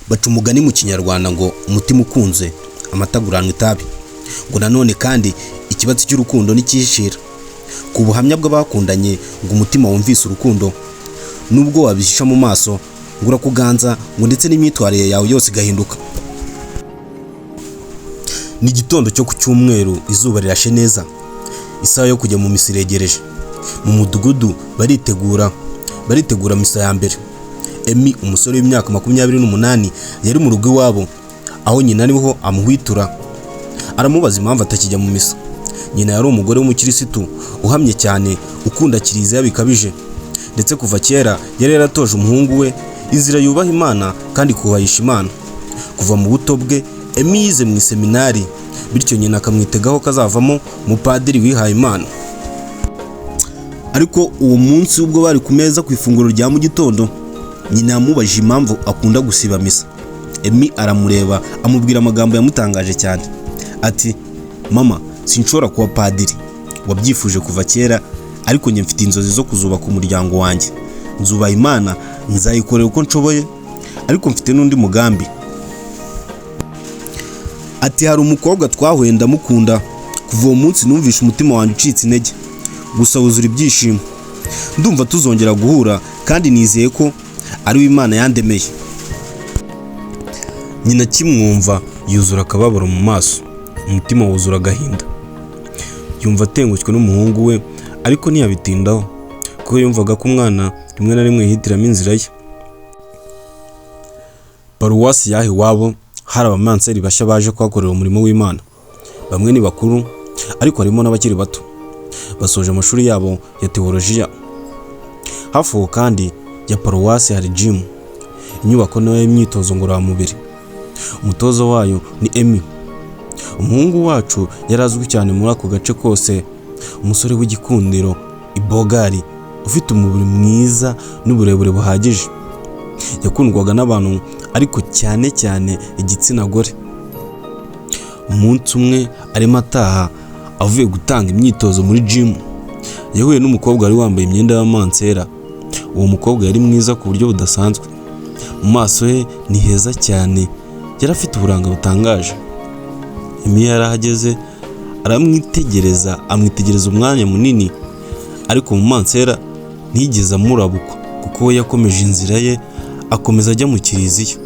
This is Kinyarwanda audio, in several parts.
baca umugani mu kinyarwanda ngo umutima ukunze amata aguranwa itabi, ngo nanone kandi ikibatsi cy'urukundo nikihishira. Ku buhamya bw'abakundanye ngo umutima wumvise urukundo nubwo wabishisha mu maso ngo urakuganza, ngo ndetse n'imyitwarire yawe yose igahinduka. Ni igitondo cyo ku cyumweru, izuba rirashe neza, isaha yo kujya mu misa iregereje. Mu mudugudu baritegura misa ya mbere. Emi, umusore w'imyaka 28, yari mu rugo iwabo aho nyina ariho amuhwitura, aramubaza impamvu atakijya mu misa. Nyina yari umugore w'umukirisitu uhamye cyane, ukunda kiliziya bikabije, ndetse kuva kera yari yaratoje umuhungu we inzira yubaha Imana kandi kubahisha Imana. Kuva mu buto bwe Emi yize mu seminari, bityo nyina akamwitegaho kazavamo umupadiri wihaye Imana. Ariko uwo munsi ubwo bari ku meza ku ifunguro rya mu gitondo, nyina yamubajije impamvu akunda gusiba misa. Emi aramureba amubwira amagambo yamutangaje cyane, ati mama, sinshobora kuba padiri, wabyifuje kuva kera, ariko njye mfite inzozi zo kuzubaka umuryango wanjye, nzubaha Imana, nzayikorera uko nshoboye, ariko mfite n'undi mugambi. Ati hari umukobwa twahuye ndamukunda, kuva uwo munsi numvishe umutima wanjye ucitse intege, gusa wuzura ibyishimo, ndumva tuzongera guhura kandi nizeye ko ari we Imana yandemeye. Nyina kimwumva yuzura akababaro mu maso, umutima wuzura agahinda, yumva atengushywe n'umuhungu we, ariko ntiyabitindaho kuko yumvaga ko umwana rimwe na rimwe yihitiramo inzira ye. Paruwasi yaho iwabo hari abamanseri bashya baje kuhakorera umurimo w'Imana. Bamwe ni bakuru ariko harimo n'abakiri bato, basoje amashuri yabo ya teolojiya. Hafi aho kandi ya paruwasi hari gym, inyubako nayo y'imyitozo ngororamubiri. Umutoza wayo ni Emi, umuhungu wacu yari azwi cyane muri ako gace kose, umusore w'igikundiro, ibogari, ufite umubiri mwiza n'uburebure buhagije. Yakundwaga n'abantu ariko cyane cyane igitsina gore. Umunsi umwe arimo ataha avuye gutanga imyitozo muri gym, yahuye n'umukobwa wari wambaye imyenda y'amansera. Uwo mukobwa yari mwiza ku buryo budasanzwe, mu maso he ni heza cyane, yari afite uburanga butangaje. Emi yarahageze amwitegereza umwanya munini, ariko mu mansera ntiyigeze amurabukwa kuko we yakomeje inzira ye, akomeza ajya mu kiliziya.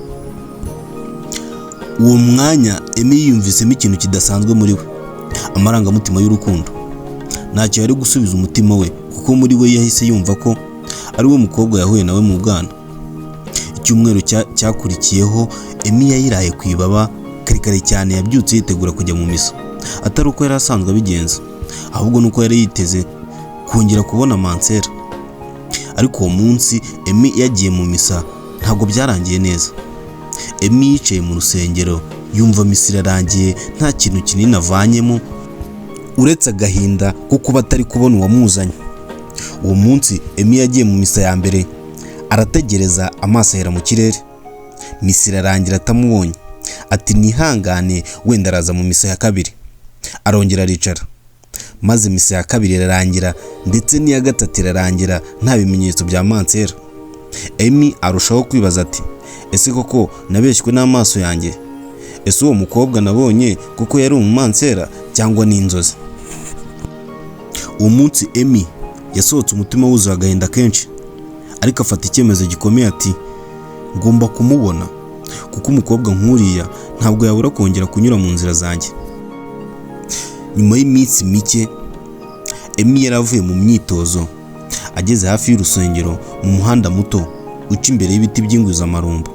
Uwo mwanya Emi yiyumvisemo ikintu kidasanzwe muri we, amarangamutima y'urukundo. Ntacyo yari gusubiza umutima we kuko muri we yahise yumva ko ari we mukobwa yahuye nawe mu bwana. Icyumweru cyakurikiyeho Emi yayiraye ku ibaba kare cyane, yabyutse yitegura kujya mu misa, atari uko yari asanzwe abigenza, ahubwo nuko yari yiteze kongera kubona mansera. Ariko uwo munsi Emi yagiye mu misa ntabwo byarangiye neza. Emi yicaye mu rusengero, yumva misa irarangiye nta kintu kinini avanyemo uretse agahinda ko kuba atari kubona uwamuzanye. Uwo munsi Emi yagiye mu misa ya mbere, arategereza, amaso ahera mu kirere. Misa irarangira atamubonye, ati nihangane wenda araza mu misa ya kabiri. Arongera aricara, maze misa ya kabiri irarangira ndetse n'iya gatatu irarangira nta bimenyetso bya mansera. Emi arushaho kwibaza ati ese koko nabeshywe n'amaso yanjye? Ese uwo mukobwa nabonye kuko yari umumansera cyangwa ni inzozi? Uwo munsi Emi yasohotse umutima wuzuye agahinda kenshi, ariko afata icyemezo gikomeye ati ngomba kumubona, kuko umukobwa nk'uriya ntabwo yabura kongera kunyura mu nzira zanjye. Nyuma y'iminsi mike Emi yaravuye mu myitozo, ageze hafi y'urusengero mu muhanda muto uca imbere y'ibiti by'ingwizamarumbo,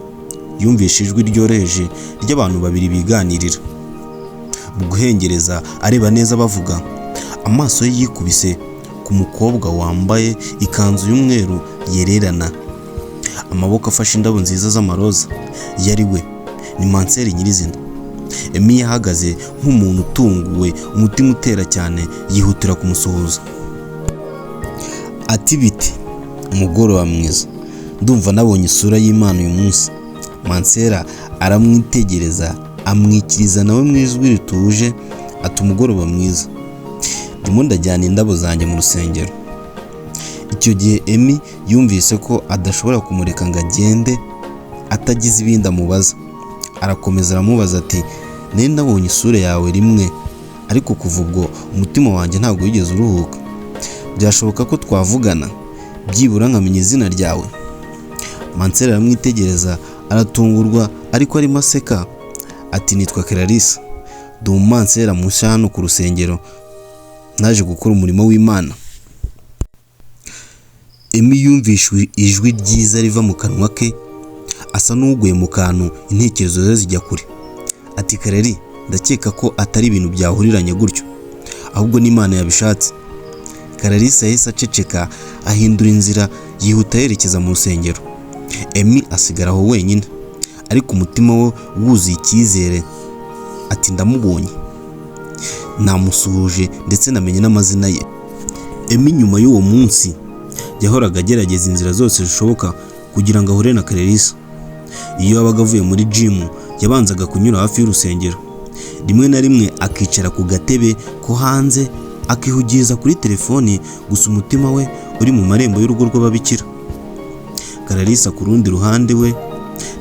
yumvishe ijwi ryoroheje ry'abantu babiri biganirira. Mu guhengereza areba neza bavuga, amaso ye yikubise ku mukobwa wambaye ikanzu y'umweru yererana, amaboko afashe indabo nziza z'amaroza. Yari we, ni manseri nyirizina. Emi yahagaze nk'umuntu utunguwe, umutima utera cyane, yihutira kumusuhuza. Ati biti, umugoroba mwiza, ndumva nabonye isura y'Imana uyu munsi. Mansera aramwitegereza, amwikiriza nawe mu ijwi rituje, ati umugoroba mwiza, ndimo ndajyana indabo zanjye mu rusengero. Icyo gihe Emi yumvise ko adashobora kumureka ngo agende atagize ibindi amubaza. Arakomeza aramubaza ati nari nabonye isura yawe rimwe, ariko kuva ubwo umutima wanjye ntabwo wigeze uruhuka. Byashoboka ko twavugana byibura nkamenya izina ryawe? Mansera aramwitegereza aratungurwa, ariko arimo aseka ati nitwa Clarisse, ndi umumansera mushya hano ku rusengero, naje gukora umurimo w'Imana. Emi yumvise ijwi ryiza riva mu kanwa ke, asa n'uguye mu kantu, intekerezo ze zijya kure. Ati Clarisse, ndakeka ko atari ibintu byahuriranye gutyo, ahubwo n'Imana yabishatse. Clarisse yahise aceceka, ahindura inzira, yihuta yerekeza mu rusengero. Emi asigara aho wenyine, ariko umutima we wuzuye icyizere. Ati ndamubonye, namusuhuje ndetse namenye n'amazina ye. Emi nyuma y'uwo munsi yahoraga agerageza inzira zose zishoboka kugira ngo ahure na Clarisse. Iyo yabaga avuye muri gym yabanzaga kunyura hafi y'urusengero, rimwe na rimwe akicara ku gatebe ko hanze akihugiriza kuri telefoni, gusa umutima we uri mu marembo y'urugo rw'ababikira. Clarisse ku rundi ruhande we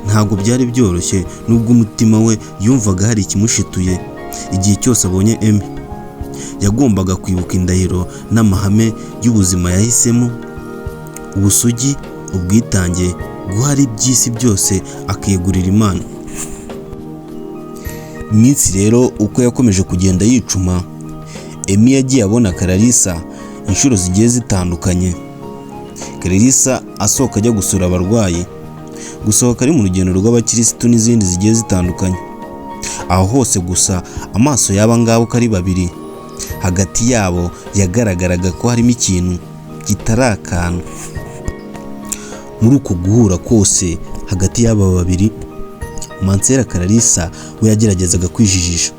ntabwo byari byoroshye, nubwo umutima we yumvaga hari ikimushituye. Igihe cyose abonye Emi yagombaga kwibuka indahiro n'amahame y'ubuzima yahisemo: ubusugi, ubwitange, guhara iby'isi byose akiyegurira Imana. Iminsi rero uko yakomeje kugenda yicuma, Emi yagiye abona Clarisse inshuro zigiye zitandukanye. Clarisse asohoka ajya gusura abarwayi, gusohoka ari mu rugendo rw'abakirisitu n'izindi zigiye zitandukanye. Aho hose gusa amaso y'aba ngabo ko ari babiri, hagati yabo yagaragaraga ko harimo ikintu kitari akantu. Muri uko guhura kose hagati y'aba babiri, Mansera Clarisse we yageragezaga kwijijisha,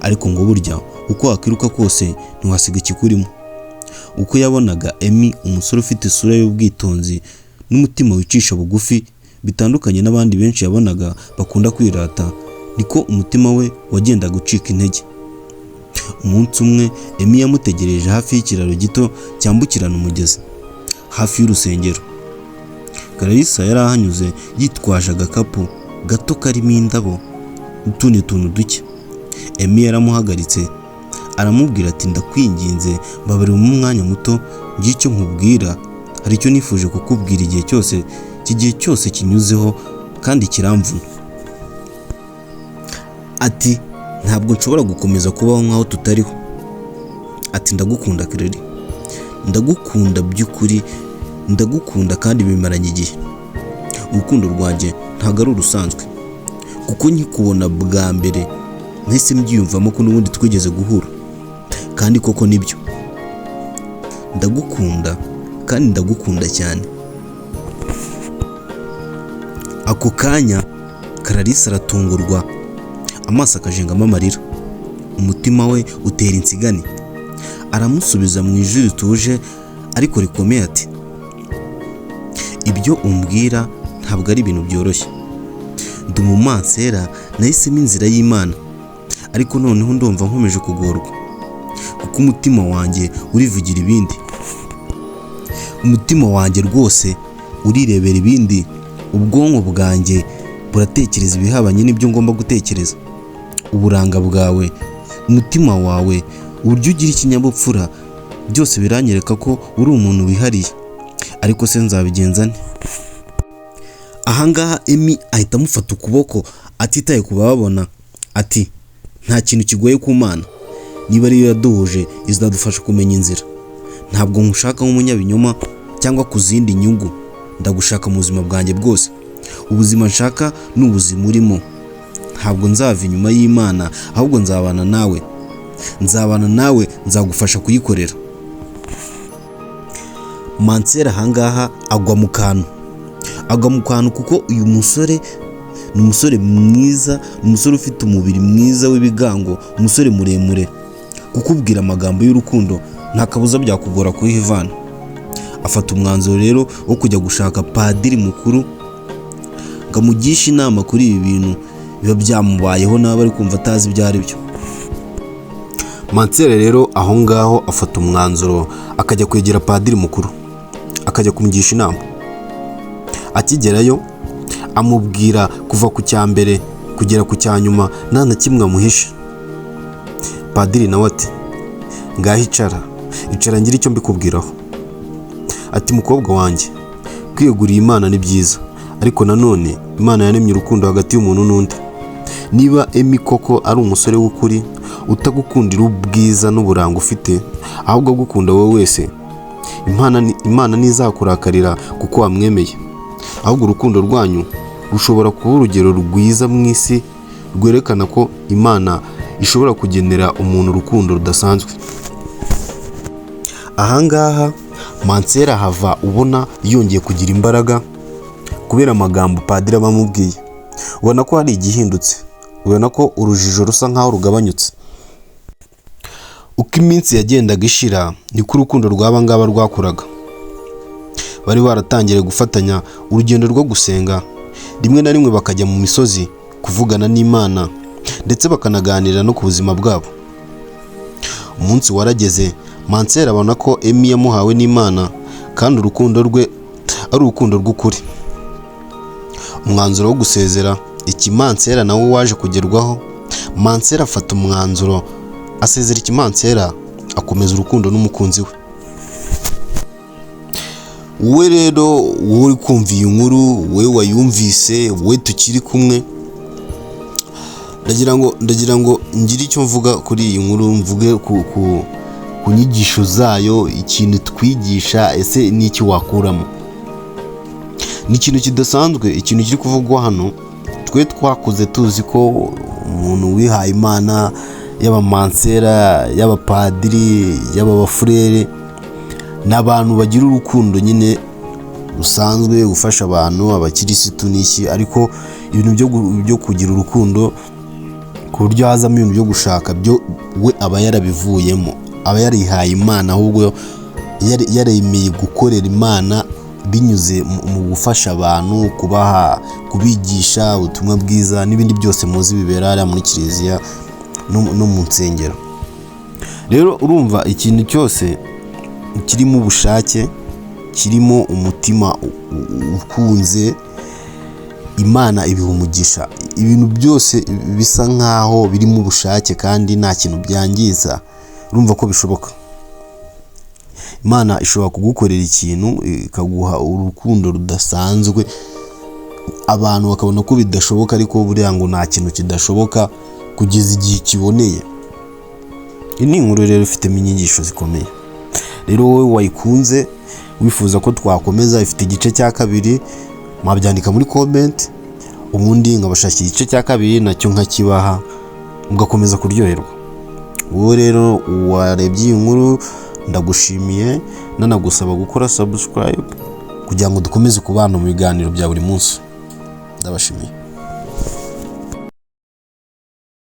ariko ngo burya uko wakwiruka kose ntiwasiga ikikurimo. Uko yabonaga Emi umusore ufite isura y'ubwitonzi n'umutima wicisha bugufi, bitandukanye n'abandi benshi yabonaga bakunda kwirata, niko umutima we wagendaga ucika intege. Umunsi umwe Emi yamutegereje hafi y'ikiraro gito cyambukirana umugezi hafi y'urusengero. Clarisse yari ahanyuze yitwaje agakapu gato karimo indabo n'utundi tuntu duke. Emi yaramuhagaritse aramubwira ati ndakwinginze mbabarira mu mwanya muto, ngiye icyo nkubwira, hari icyo nifuje kukubwira igihe cyose kinyuzeho kandi kiramvuna. Ati ntabwo nshobora gukomeza kubaho nkaho tutariho. Ati ndagukunda Clarisse, ndagukunda by'ukuri, ndagukunda kandi bimaranye igihe. Urukundo rwanjye ntabwo ari urusanzwe, kuko nkikubona bwa mbere nahise mbyiyumvamo ko n'ubundi twigeze guhura, kandi koko nibyo. Ndagukunda kandi ndagukunda cyane. Ako kanya Clarisse aratungurwa, amaso akajengamo amarira, umutima we utera insigane. Aramusubiza mu ijwi rituje ariko rikomeye ati ibyo umbwira ntabwo ari ibintu byoroshye. Ndi umumansera nahisemo inzira y'Imana, ariko noneho ndumva nkomeje kugorwa, kuko umutima wanjye urivugira ibindi. Umutima wanjye rwose urirebera ibindi, ubwonko bwanjye buratekereza ibihabanye n'ibyo ngomba gutekereza. Uburanga bwawe, umutima wawe, uburyo ugira ikinyabupfura, byose biranyereka ko uri umuntu wihariye, ariko se nzabigenza nte? Ahangaha Emi ahita amufata ukuboko atitaye ku bababona, ati nta kintu kigoye ku Mana, niba ariyo yaduhuje izadufasha kumenya inzira. Ntabwo nkushaka nk'umunyabinyoma cyangwa ku zindi nyungu, ndagushaka mu buzima bwanjye bwose. Ubuzima nshaka ni ubuzima urimo. Ntabwo nzava inyuma y'Imana, ahubwo nzabana nawe, nzagufasha kuyikorera. Mansera ahangaha agwa mu kantu kuko uyu musore ni umusore mwiza, ni umusore ufite umubiri mwiza w'ibigango, umusore muremure. Kukubwira amagambo y'urukundo nta kabuza byakugora kuhivana. Afata umwanzuro rero wo kujya gushaka padiri mukuru ngo amugishe inama kuri ibi bintu biba byamubayeho nawe ari kumva atazi ibyo ari byo. Mansera rero aho ngaho afata umwanzuro akajya kwegera padiri mukuru, akajya kumugisha inama. Akigerayo amubwira kuva ku cya mbere kugera ku cya nyuma nta na kimwe amuhishe. Padiri nawe ati ngaho icara ngira icyo mbikubwiraho. Ati mukobwa wanjye, kwiyegurira Imana ni byiza, ariko nanone Imana yaremye urukundo hagati y'umuntu n'undi. Niba Emi koko ari umusore w'ukuri utagukundira ubwiza n'uburanga ufite, ahubwo agukunda wowe wese, Imana ntizakurakarira kuko wamwemeye, ahubwo urukundo rwanyu rushobora kuba urugero rwiza mu isi rwerekana ko Imana ishobora kugenera umuntu urukundo rudasanzwe. Ahangaha Mansera hava ubona yongeye kugira imbaraga kubera amagambo Padiri aba amubwiye. Ubona ko hari igihindutse, ubona ko urujijo rusa nkaho rugabanyutse. Uko iminsi yagendaga ishira niko urukundo rw'aba ngaba rwakuraga. Bari baratangiye gufatanya urugendo rwo gusenga, rimwe na rimwe bakajya mu misozi kuvugana n'Imana ndetse bakanaganira no ku buzima bwabo. Umunsi warageze, Mansera abona ko Emi yamuhawe n'Imana kandi urukundo rwe ari urukundo rw'ukuri. Umwanzuro wo gusezera, Mansera nawe waje kugerwaho. Mansera afata umwanzuro asezera Mansera, akomeza urukundo n'umukunzi we. Wowe rero wowe uri kumva iyi nkuru, wowe wayumvise, wowe tukiri kumwe, ndagira ngo ngire icyo mvuga kuri iyi nkuru, mvuge ku nyigisho zayo, ikintu twigisha, ese n'iki wakuramo. Ni ikintu kidasanzwe, ikintu kiri kuvugwa hano. Twe twakuze tuzi ko umuntu wihaye Imana, yaba Mansera, yaba Padiri, yaba abafurere, n'abantu bagira urukundo nyine rusanzwe, gufasha abantu, abakirisitu n'iki. Ariko ibintu byo kugira urukundo ku buryo hazamo ibintu byo gushaka, byo we aba yarabivuyemo, aba yarihaye Imana, ahubwo yaremeye gukorera Imana binyuze mu gufasha abantu, kubigisha ubutumwa bwiza n'ibindi byose muzi bibera hariya muri kiliziya no mu nsengero. Rero urumva ikintu cyose kirimo ubushake, kirimo umutima ukunze, Imana ibiha umugisha. Ibintu byose bisa nkaho birimo ubushake kandi nta kintu byangiza, urumva ko bishoboka. Imana ishobora kugukorera ikintu ikaguha urukundo rudasanzwe, abantu bakabona ko bidashoboka, ariko buriya ngo nta kintu kidashoboka kugeza igihe kiboneye. Iyi ni inkuru rero ifitemo inyigisho zikomeye. Rero wowe wayikunze wifuza ko twakomeza, ifite igice cya kabiri, mwabyandika muri comment, ubundi nkabashakira igice cya kabiri nacyo nkakibaha, mugakomeza kuryoherwa. Wowe rero warebye iyi nkuru, ndagushimiye, nanagusaba gukora subscribe kugira ngo dukomeze kubana mu biganiro bya buri munsi. Ndabashimiye.